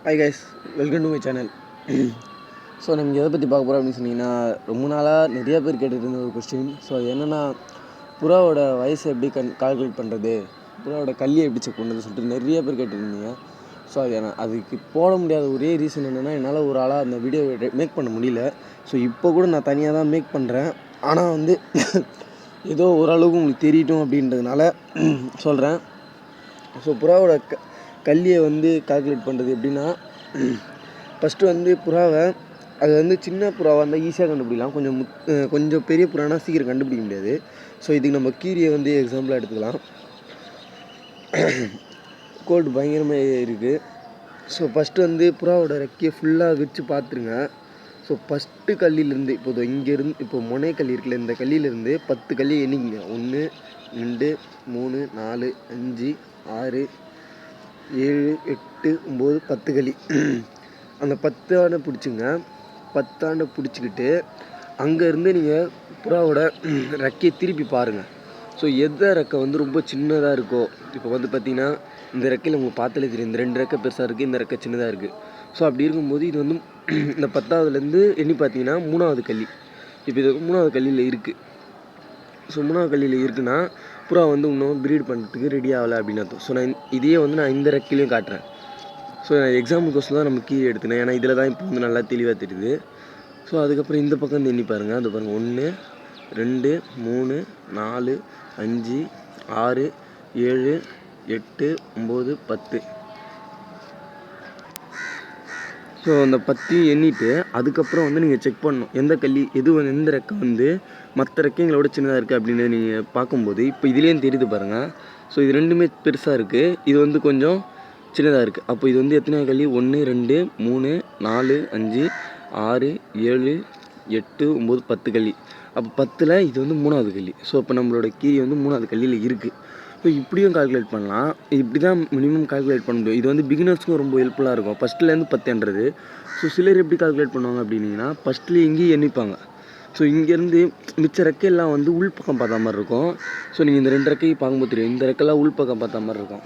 Hi guys, welcome to my channel. So நம்ம எதை பற்றி பார்க்க போகிறோம் அப்படின்னு சொன்னீங்கன்னா, ரொம்ப நாளாக நிறையா பேர் கேட்டுட்டு இருந்த ஒரு கொஸ்டின். ஸோ அது என்னென்னா, புறாவோட வயசை எப்படி கால்குலேட் பண்ணுறது, புறாவோட கல்லியை எப்படி செக் பண்ணுறது சொல்லிட்டு நிறைய பேர் கேட்டுருந்தீங்க. ஸோ அதுக்கு போட முடியாத ஒரே ரீசன் என்னென்னா, என்னால் ஒரு ஆளாக அந்த வீடியோ மேக் பண்ண முடியல. ஸோ இப்போ கூட நான் தனியாக தான் மேக் பண்ணுறேன். ஆனால் ஏதோ ஓரளவுக்கு உங்களுக்கு தெரியட்டும் அப்படின்றதுனால சொல்கிறேன். ஸோ புறாவோட கல்லியை கால்குலேட் பண்ணுறது எப்படின்னா, ஃபஸ்ட்டு புறாவை அது சின்ன புறாவாக இருந்தால் ஈஸியாக கண்டுபிடிக்கலாம். கொஞ்சம் பெரிய புறானா சீக்கிரம் கண்டுபிடிக்க முடியாது. ஸோ இதுக்கு நம்ம கீரியை எக்ஸாம்பிளாக எடுத்துக்கலாம். கோல்டு பயங்கரமாக இருக்குது. ஸோ ஃபஸ்ட்டு புறாவோட ரெக்கையை ஃபுல்லாக விரித்து பார்த்துருங்க. ஸோ ஃபஸ்ட்டு கல்லிலேருந்து இப்போ முனை கல்லி இருக்குல்ல, இந்த கல்லியிலேருந்து 10 கல்லி எண்ணிக்கிங்க. 1 2 3 4 5 6 7 8 9 10 கல்லி. அந்த 10 ஆண்டை பிடிச்சிங்க. 10 ஆண்டை பிடிச்சிக்கிட்டு அங்கேருந்து நீங்கள் புறாவோட ரெக்கையை திருப்பி பாருங்கள். ஸோ எந்த ரெக்கை ரொம்ப சின்னதாக இருக்கோ, இப்போ பார்த்தீங்கன்னா இந்த ரெக்கையில் உங்களுக்கு பார்த்தாலே தெரியும், இந்த 2 ரெக்கை பெருசாக இருக்குது, இந்த ரெக்கை சின்னதாக இருக்குது. ஸோ அப்படி இருக்கும்போது இது இந்த 10ஆவதுலேருந்து எண்ணி பார்த்தீங்கன்னா 3ஆவது கல்லி. இப்போ இது 3ஆவது கல்லியில் இருக்குது. ஸோ 3ஆவது கல்லியில் இருக்குன்னா புறா இன்னும் ப்ரீட் பண்ணுறதுக்கு ரெடி ஆகலை அப்படின்னு அர்த்தம். ஸோ இதையே நான் இந்த ரெக்கையிலையும் காட்டுறேன். ஸோ நான் எக்ஸாம்பிளுக்கோசம் தான் நம்ம கீழே எடுத்துனேன், ஏன்னா இதில் தான் இப்போ நல்லா தெளிவாக தெரியுது. ஸோ அதுக்கப்புறம் இந்த பக்கம் எண்ணி பாருங்கள். அது பாருங்கள், 1 2 3 4 5 6 7 8 9 10. ஸோ அந்த 10 எண்ணிட்டு அதுக்கப்புறம் நீங்கள் செக் பண்ணணும் எந்த கல்லி எந்த ரெக்கை மற்ற ரெக்கைங்களோட சின்னதாக இருக்குது அப்படின்னு நீங்கள் பார்க்கும்போது இப்போ இதுலேயும் தெரியுது பாருங்கள். ஸோ இது ரெண்டுமே பெருசாக இருக்குது, இது கொஞ்சம் சின்னதாக இருக்குது. அப்போ இது எத்தனை கல்லி? 1 2 3 4 5 6 7 8 9 10 கல்லி. அப்போ 10ல் இது 3ஆவது கல்லி. ஸோ இப்போ நம்மளோட கீரி 3ஆவது கல்லியில் இருக்குது. ஸோ இப்படியும் கால்குலேட் பண்ணலாம். இப்படி தான் மினிமம் கால்குலேட் பண்ண முடியும். இது பிகினர்ஸ்க்கும் ரொம்ப ஹெல்ப்ஃபுல்லாக இருக்கும். ஃபஸ்ட்லேருந்து 10ன்றது. ஸோ சிலர் எப்படி கால்குலேட் பண்ணுவாங்க அப்படின்னீங்கன்னா, ஃபஸ்ட்லேயே இங்கேயும் எண்ணிப்பாங்க. ஸோ இங்கேருந்து மிச்ச ரெக்கையெல்லாம் உள்பக்கம் பார்த்தா மாதிரி இருக்கும். ஸோ நீங்கள் இந்த 2 ரெக்கையை பார்க்கும்போது தெரியும், இந்த ரெக்கைலாம் உள்பக்கம் பார்த்தா மாதிரி இருக்கும்.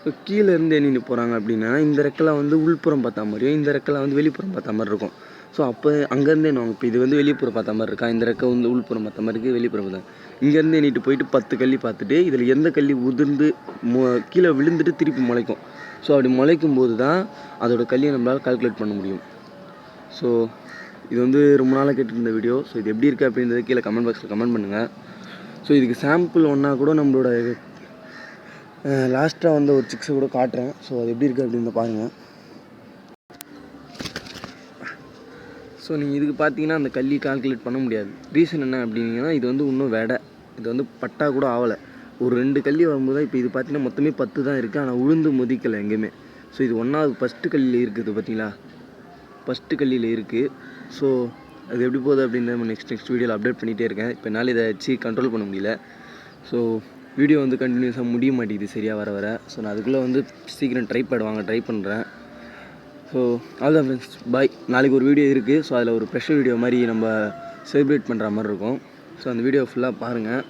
ஸோ கீழேருந்து எண்ணிட்டு போகிறாங்க அப்படின்னா, இந்த ரெக்கைலாம் உள்புறம் பார்த்தா மாதிரியும், இந்த ரெக்கைலாம் வெளிப்புறம் பார்த்தா மாதிரி இருக்கும். ஸோ அப்போ அங்கேருந்தே எண்ணுவாங்க. இப்போ இது வெளிப்புறம் பார்த்த மாதிரி இருக்கா, இந்த ரெக்கை உள்புறம் பார்த்த மாதிரி இருக்குது, வெளிப்புறம் பார்த்தா. இங்கேருந்து எண்ணிட்டு போயிட்டு 10 கல்லி பார்த்துட்டு இதில் எந்த கல்லி உதிர்ந்து கீழே விழுந்துட்டு திருப்பி முளைக்கும். ஸோ அப்படி முளைக்கும் போது தான் அதோடய கல்லியை நம்மளால் கால்குலேட் பண்ண முடியும். ஸோ இது ரொம்ப நாளாக கேட்டுருந்த வீடியோ. ஸோ இது எப்படி இருக்குது அப்படின்றத கீழே கமெண்ட் பாக்ஸில் கமெண்ட் பண்ணுங்கள். ஸோ இதுக்கு சாம்பிள் ஒன்றா கூட நம்மளோட லாஸ்ட்டாக ஒரு சிக்ஸை கூட காட்டுறேன். ஸோ அது எப்படி இருக்குது அப்படின்றத பாருங்கள். ஸோ நீங்கள் இதுக்கு பார்த்தீங்கன்னா அந்த கல்லி கால்குலேட் பண்ண முடியாது. ரீசன் என்ன அப்படின்னா, இது இன்னும் வெடை, இது பட்டா கூட ஆகலை. ஒரு 2 கல்லி வரும்போது தான் இப்போ இது பார்த்தீங்கன்னா மொத்தமே 10 தான் இருக்குது, ஆனால் உளுந்து மொதிக்கலை எங்கேயுமே. ஸோ இது ஃபஸ்ட்டு கல்லியில் இருக்குது பார்த்தீங்களா, ஃபஸ்ட்டு கல்லியில் இருக்குது. ஸோ அது எப்படி போகுது அப்படின்னு நம்ம நெக்ஸ்ட் வீடியோவில் அப்டேட் பண்ணிகிட்டே இருக்கேன். இப்போ என்னால் இதை வச்சு கண்ட்ரோல் பண்ண முடியல. ஸோ வீடியோ கண்டினியூஸாக முடிய மாட்டேங்குது சரியாக வர. ஸோ நான் அதுக்குள்ளே சீக்கிரம் ட்ரை பண்ணுறேன். ஸோ ஆல் தான் ஃப்ரெண்ட்ஸ், பாய். நாளைக்கு ஒரு வீடியோ இருக்குது. ஸோ அதில் ஒரு ஸ்பெஷல் வீடியோ மாதிரி நம்ம செலிப்ரேட் பண்ணுற மாதிரி இருக்கும். ஸோ அந்த வீடியோ ஃபுல்லாக பாருங்கள்.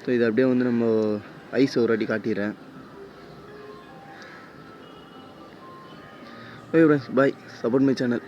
ஸோ இதை அப்படியே நம்ம ஐஸ் ஒரு வாட்டி காட்டிடுறேன். Okay friends, bye. Support my channel.